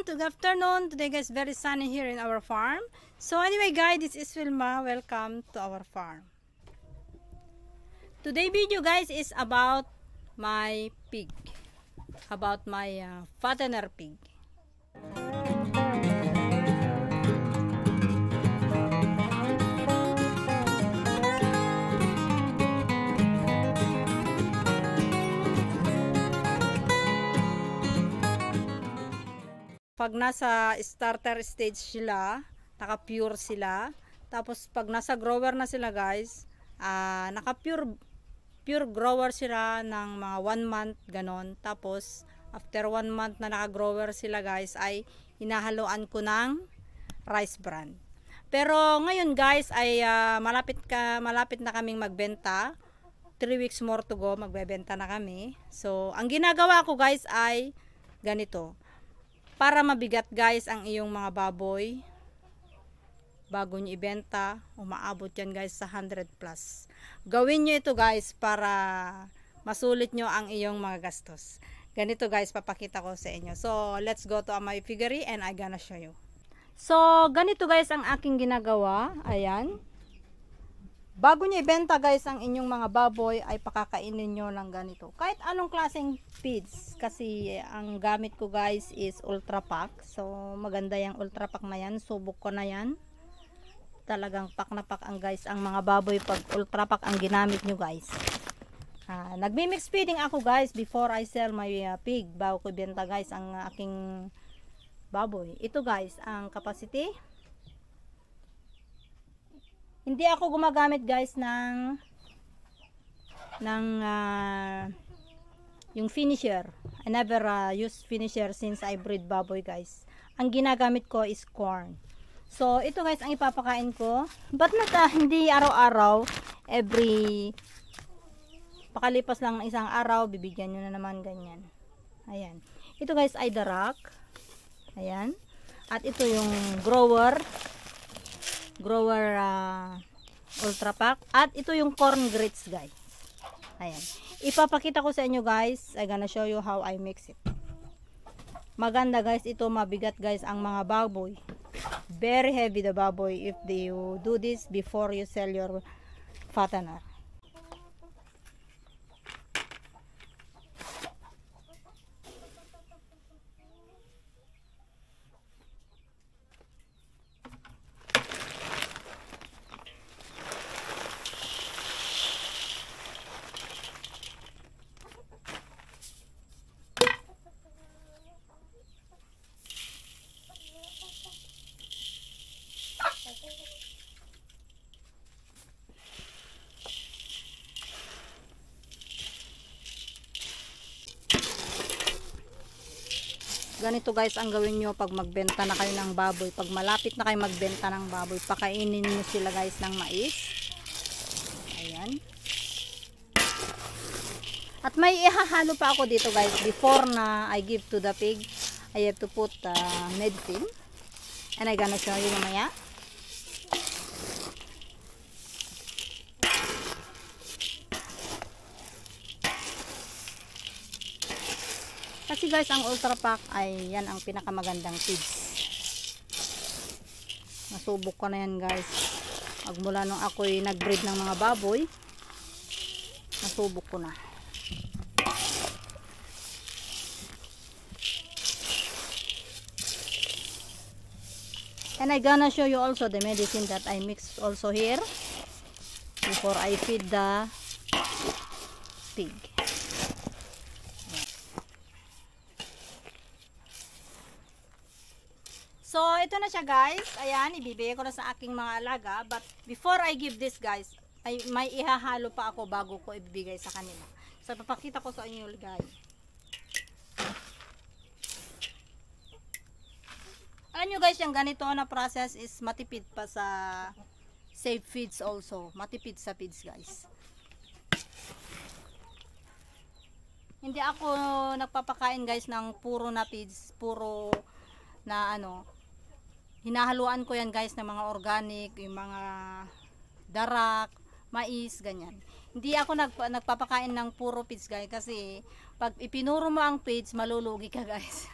everyone, good afternoon. Today guys, very sunny here in our farm. So anyway guys, this is Wilma. Welcome to our farm. Today video guys is about my pig. About my fattener pig. Pag nasa starter stage sila, naka-pure sila. Tapos pag nasa grower na sila guys, naka-pure grower sila ng mga 1 month ganon. Tapos after 1 month na naka-grower sila guys, ay hinahaluan ko ng rice bran. Pero ngayon guys ay malapit na kaming magbenta. 3 weeks more to go, magbebenta na kami. So ang ginagawa ko guys ay ganito. Para mabigat guys ang iyong mga baboy, bago nyo ibenta, umaabot yan guys sa 100 plus. Gawin nyo ito guys para masulit nyo ang iyong mga gastos. Ganito guys, papakita ko sa inyo. So, let's go to my piggery and I gonna show you. So, ganito guys ang aking ginagawa. Ayan. Bago nyo ibenta guys ang inyong mga baboy, ay pakakainin nyo lang ganito. Kahit anong klaseng feeds. Kasi ang gamit ko guys is Ultra Pack. So maganda yung Ultra Pack na yan. Subok ko na yan. Talagang pack na pack ang guys ang mga baboy pag Ultra Pack ang ginamit nyo guys. Nagmi-mix feeding ako guys before I sell my pig. Bago ko ibenta guys ang aking baboy. Ito guys ang capacity. Hindi ako gumagamit guys ng yung finisher. I never use finisher since I breed baboy guys. Ang ginagamit ko is corn. So ito guys ang ipapakain ko. But not hindi araw-araw, every pakalipas lang ng isang araw bibigyan nyo na naman ganyan. Ayan. Ito guys ay darak. Ayan. At ito yung grower Ultra Pack, at ito yung corn grits guys. Ayan, ipapakita ko sa inyo guys. I gonna show you how I mix it. Maganda guys ito, mabigat guys ang mga baboy, very heavy the baboy if you do this before you sell your fattener. Ganito guys ang gawin nyo pag magbenta na kayo ng baboy. Pag malapit na kayo magbenta ng baboy, pakainin nyo sila guys ng mais. Ayan. At may ihahalo pa ako dito guys. Before na I give to the pig, I have to put medicine. And I gonna show you mamaya. Kasi guys, ang Ultra Pack ay yan ang pinakamagandang feeds. Nasubok ko na yan guys. Magmula nung ako'y nag-breed ng mga baboy, nasubok ko na. And I gonna show you also the medicine that I mix also here before I feed the pig. So, ito na siya guys. Ayan, ibibigay ko na sa aking mga alaga. But, before I give this guys, ay may ihahalo pa ako bago ko ibibigay sa kanila. So, papakita ko sa inyo guys. Alam nyo guys, yung ganito na process is matipid pa sa safe feeds also. Matipid sa feeds guys. Hindi ako nagpapakain guys ng puro na feeds. Puro na hinahaluan ko yan guys ng mga organic, yung mga darak, mais, ganyan. Hindi ako nagpapakain ng puro feeds guys kasi pag ipinuro mo ang feeds, malulugi ka guys.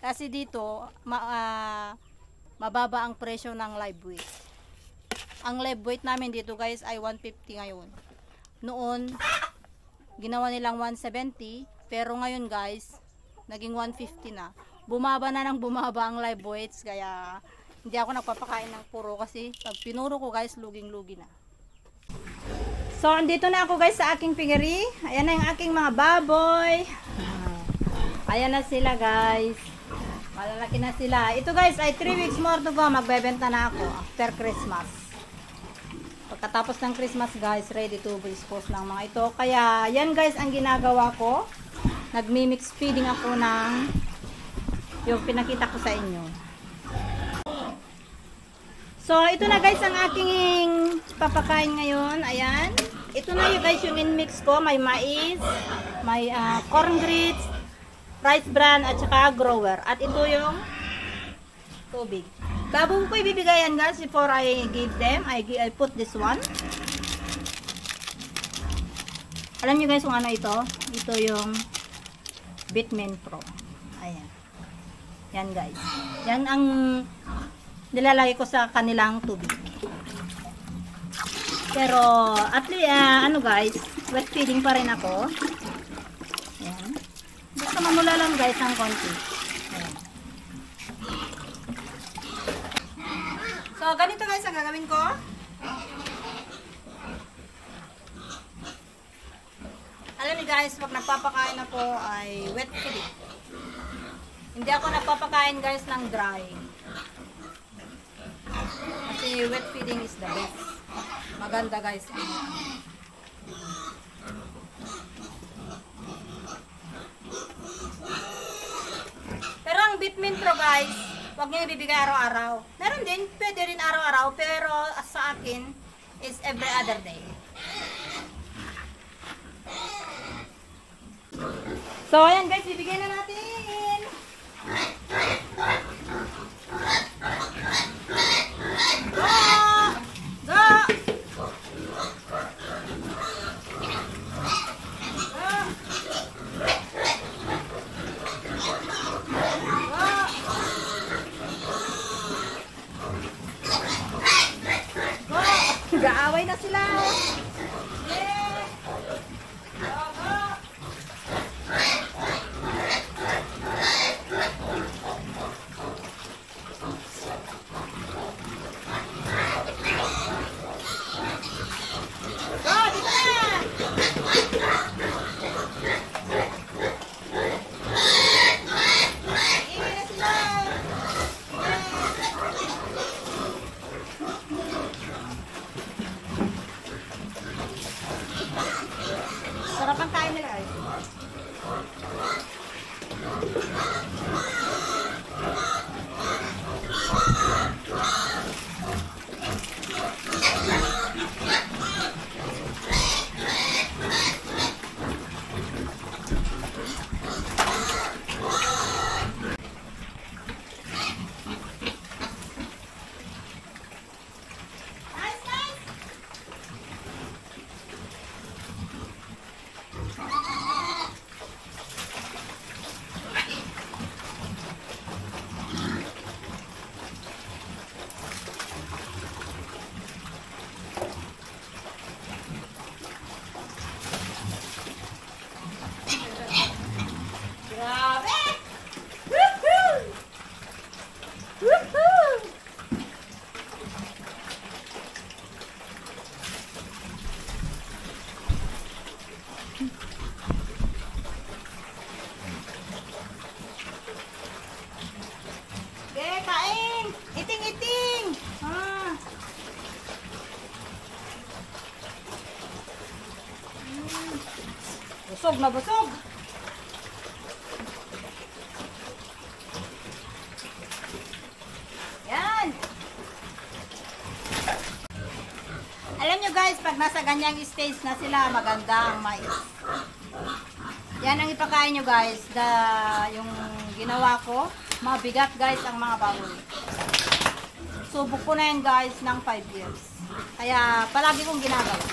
Kasi dito, mababa ang presyo ng live weight. Ang live weight namin dito guys ay 150 ngayon. Noon, ginawa nilang 170, pero ngayon guys, naging 150 na. Bumaba na ng bumaba ang live weights, kaya hindi ako nagpapakain ng puro kasi pag pinuro ko guys, luging-lugi na. So, andito na ako guys sa aking piggery. Ayan na yung aking mga baboy. Ayan na sila guys. Malalaki na sila. Ito guys ay 3 weeks more to go. Magbebenta na ako after Christmas. Pagkatapos ng Christmas guys, ready to dispose ng mga ito. Kaya yan guys ang ginagawa ko. Nagmi-mix feeding ako ng yung pinakita ko sa inyo. So, ito na guys ang aking papakain ngayon. Ayan. Ito na yung guys yung in-mix ko. May mais, may corn grits, rice bran, at saka grower. At ito yung tubig. Bago ko ibibigayan guys, before I give them, I put this one. Alam nyo guys kung ano ito? Ito yung Bitmin Pro. Ayan. Yan guys. Yan ang nilalagay ko sa kanilang tubig. Pero at least ano guys, wet feeding pa rin ako. Ayan. Basta mamula lang guys ng konti. Ayan. So ganito guys ang gagawin ko. Alam niyo guys, pag nagpapakain ako ay wet feeding. Hindi ako nagpapakain guys ng dry. Kasi wet feeding is the best. Maganda guys. Pero ang Bitmin Pro guys, huwag niyo ibibigay araw-araw. Meron din, pwede rin araw-araw, pero sa akin is every other day. So ayan guys, bibigyan na natin. Gaaway na sila. Yeah. Go, go. Go, dito na. Sarap ang kain nila guys. Grabe! Woohoo! Woohoo! Okay, kain! Iting-iting! Busog na busog! Yan! Alam nyo guys, pag nasa ganyang stage na sila, maganda ang mais. Yan ang ipakain nyo guys. Yung ginawa ko, mabigat guys ang mga baboy. Subok ko na yan guys ng 5 years. Kaya palagi kong ginagawa.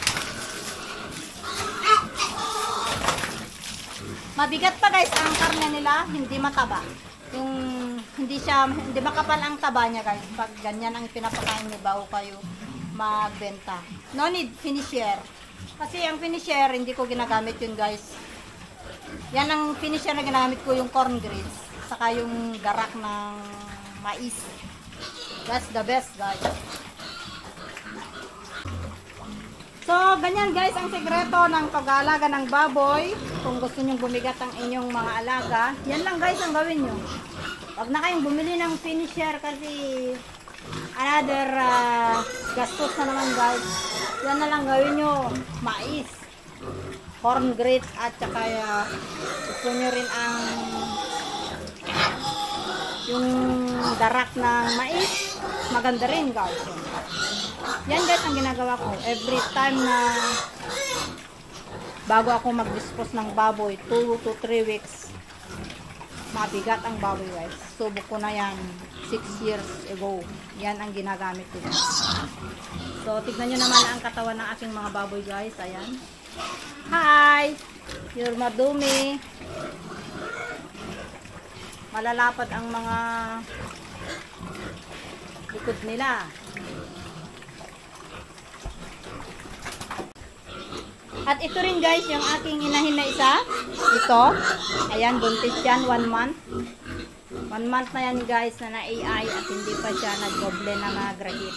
Mabigat pa guys ang karne nila, hindi mataba. yung hindi makapal ang taba niya guys. Pag ganyan ang pinapakain niyo bago kayo magbenta. No need finisher. Kasi ang finisher, hindi ko ginagamit yun guys. Yan ang finisher na ginamit ko, yung corn grits. Saka yung darak ng mais. That's the best guys. So, ganyan guys ang sekreto ng pag-aalaga ng baboy. Kung gusto nyong bumigat ang inyong mga alaga, yan lang guys ang gawin nyo. Huwag na kayong bumili ng finisher kasi another gastos na naman guys. Yan na lang gawin nyo. Mais, corn grits, at saka gusto nyo rin ang yung darak ng mais. Maganda rin guys. Yan guys ang ginagawa ko. Every time na bago ako mag-dispose ng baboy, 2 to 3 weeks, mabigat ang baboy guys. Subok ko na yan 6 years ago. Yan ang ginagamit ko guys. So, tignan nyo naman ang katawan ng aking mga baboy guys. Ayan. Hi! You're madumi. Malalapad ang mga likod nila. At ito rin guys, yung aking inahin na isa. Ito. Ayan, buntis yan. 1 month. 1 month na yan guys na na-AI at hindi pa siya nag-doble na mag-grahit.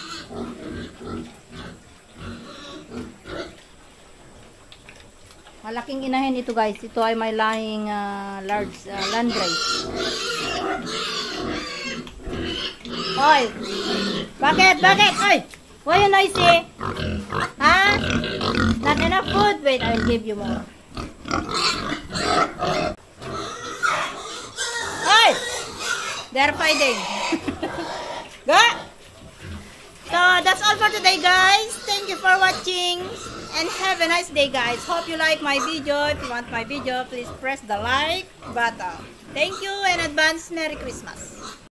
Malaking inahin ito guys. Ito ay may lahing large landrace. Hoy! Bakit? Bakit? Hoy! Why you noisy? Ha? Not enough food? Wait, I'll give you more. Hoy! They're fighting. Go! So, that's all for today guys. Thank you for watching. And have a nice day guys. Hope you like my video. If you want my video, please press the like button. Thank you and advance Merry Christmas.